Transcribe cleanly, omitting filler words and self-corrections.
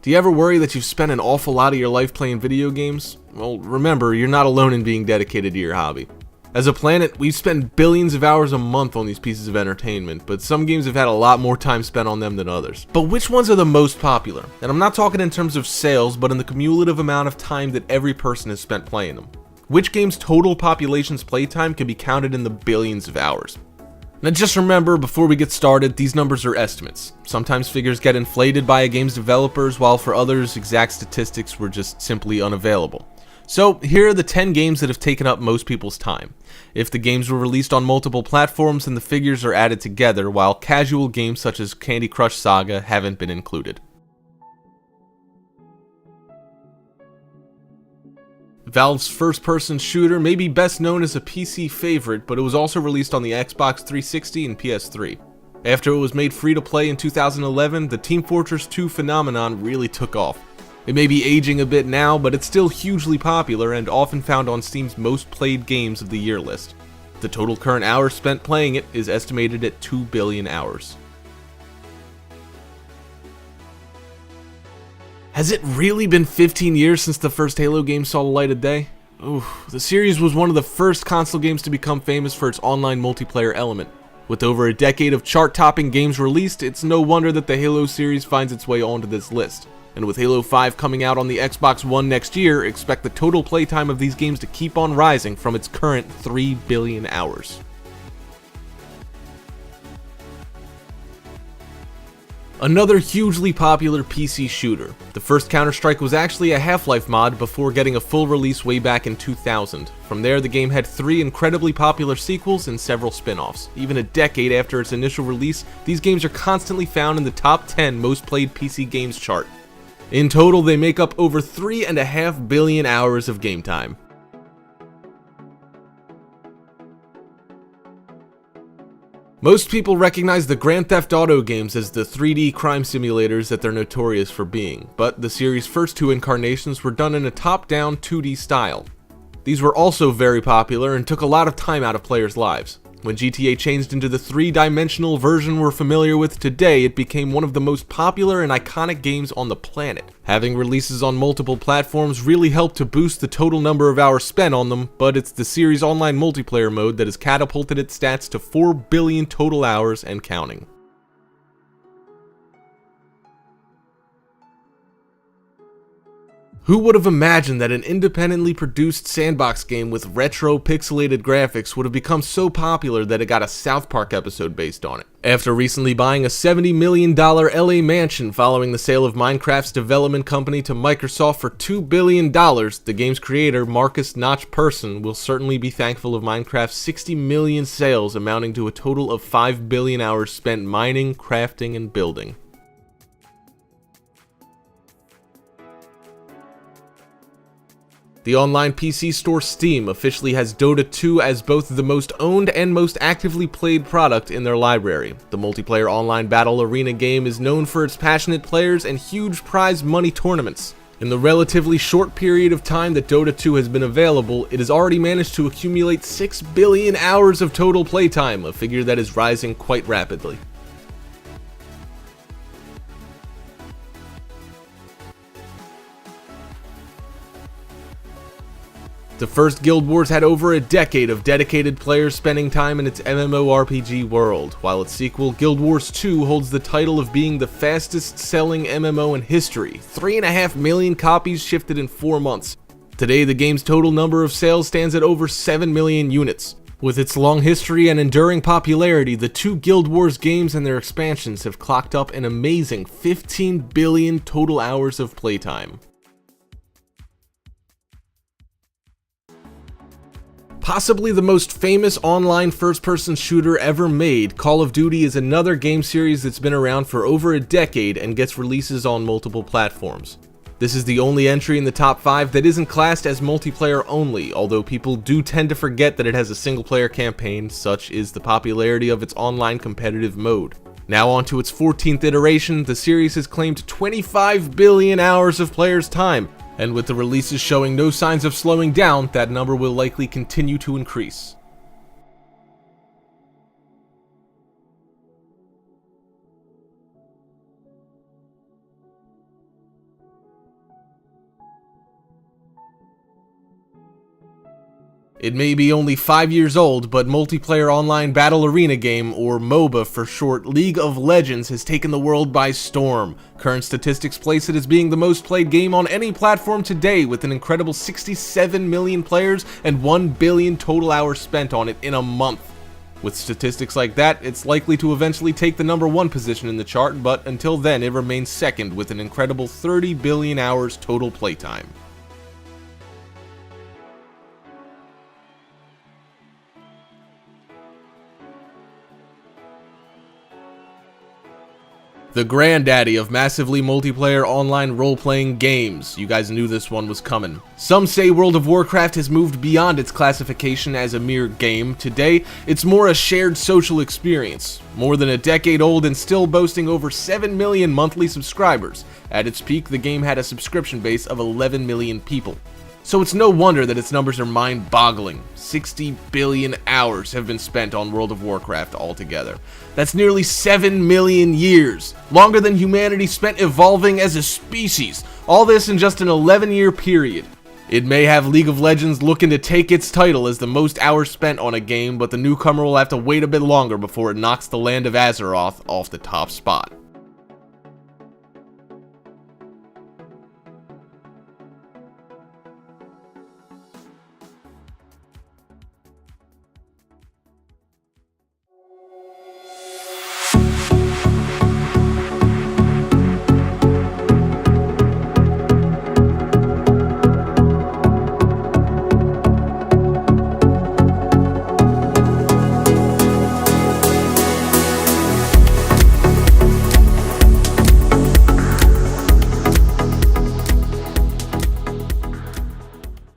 Do you ever worry that you've spent an awful lot of your life playing video games? Well, remember, you're not alone in being dedicated to your hobby. As a planet, we spend billions of hours a month on these pieces of entertainment, but some games have had a lot more time spent on them than others. But which ones are the most popular? And I'm not talking in terms of sales, but in the cumulative amount of time that every person has spent playing them. Which game's total population's playtime can be counted in the billions of hours? Now just remember, before we get started, these numbers are estimates. Sometimes figures get inflated by a game's developers, while for others, exact statistics were just simply unavailable. So here are the 10 games that have taken up most people's time. If the games were released on multiple platforms, then the figures are added together, while casual games such as Candy Crush Saga haven't been included. Valve's first-person shooter may be best known as a PC favorite, but it was also released on the Xbox 360 and PS3. After it was made free to play in 2011, the Team Fortress 2 phenomenon really took off. It may be aging a bit now, but it's still hugely popular and often found on Steam's most played games of the year list. The total current hours spent playing it is estimated at 2 billion hours. Has it really been 15 years since the first Halo game saw the light of day? Ooh, the series was one of the first console games to become famous for its online multiplayer element. With over a decade of chart-topping games released, it's no wonder that the Halo series finds its way onto this list. And with Halo 5 coming out on the Xbox One next year, expect the total playtime of these games to keep on rising from its current 3 billion hours. Another hugely popular PC shooter. The first Counter-Strike was actually a Half-Life mod before getting a full release way back in 2000. From there, the game had 3 incredibly popular sequels and several spin-offs. Even a decade after its initial release, these games are constantly found in the top 10 most played PC games chart. In total, they make up over 3.5 billion hours of game time. Most people recognize the Grand Theft Auto games as the 3D crime simulators that they're notorious for being, but the series' first 2 incarnations were done in a top-down 2D style. These were also very popular and took a lot of time out of players' lives. When GTA changed into the 3-dimensional version we're familiar with today, it became one of the most popular and iconic games on the planet. Having releases on multiple platforms really helped to boost the total number of hours spent on them, but it's the series' online multiplayer mode that has catapulted its stats to 4 billion total hours and counting. Who would have imagined that an independently produced sandbox game with retro pixelated graphics would have become so popular that it got a South Park episode based on it? After recently buying a $70 million LA mansion following the sale of Minecraft's development company to Microsoft for $2 billion, the game's creator, Marcus Notch Persson, will certainly be thankful of Minecraft's 60 million sales, amounting to a total of 5 billion hours spent mining, crafting, and building. The online PC store Steam officially has Dota 2 as both the most owned and most actively played product in their library. The multiplayer online battle arena game is known for its passionate players and huge prize money tournaments. In the relatively short period of time that Dota 2 has been available, it has already managed to accumulate 6 billion hours of total playtime, a figure that is rising quite rapidly. The first Guild Wars had over a decade of dedicated players spending time in its MMORPG world, while its sequel, Guild Wars 2, holds the title of being the fastest-selling MMO in history. 3.5 million copies shifted in 4 months. Today, the game's total number of sales stands at over 7 million units. With its long history and enduring popularity, the 2 Guild Wars games and their expansions have clocked up an amazing 15 billion total hours of playtime. Possibly the most famous online first-person shooter ever made, Call of Duty is another game series that's been around for over a decade and gets releases on multiple platforms. This is the only entry in the top 5 that isn't classed as multiplayer only, although people do tend to forget that it has a single-player campaign. Such is the popularity of its online competitive mode. Now on to its 14th iteration, the series has claimed 25 billion hours of players' time, and with the releases showing no signs of slowing down, that number will likely continue to increase. It may be only 5 years old, but multiplayer online battle arena game, or MOBA for short, League of Legends has taken the world by storm. Current statistics place it as being the most played game on any platform today, with an incredible 67 million players and 1 billion total hours spent on it in a month. With statistics like that, it's likely to eventually take the #1 position in the chart, but until then it remains second with an incredible 30 billion hours total playtime. The granddaddy of massively multiplayer online role-playing games. You guys knew this one was coming. Some say World of Warcraft has moved beyond its classification as a mere game. Today, it's more a shared social experience. More than a decade old and still boasting over 7 million monthly subscribers. At its peak, the game had a subscription base of 11 million people. So it's no wonder that its numbers are mind-boggling. 60 billion hours have been spent on World of Warcraft altogether. That's nearly 7 million years, longer than humanity spent evolving as a species. All this in just an 11-year period. It may have League of Legends looking to take its title as the most hours spent on a game, but the newcomer will have to wait a bit longer before it knocks the land of Azeroth off the top spot.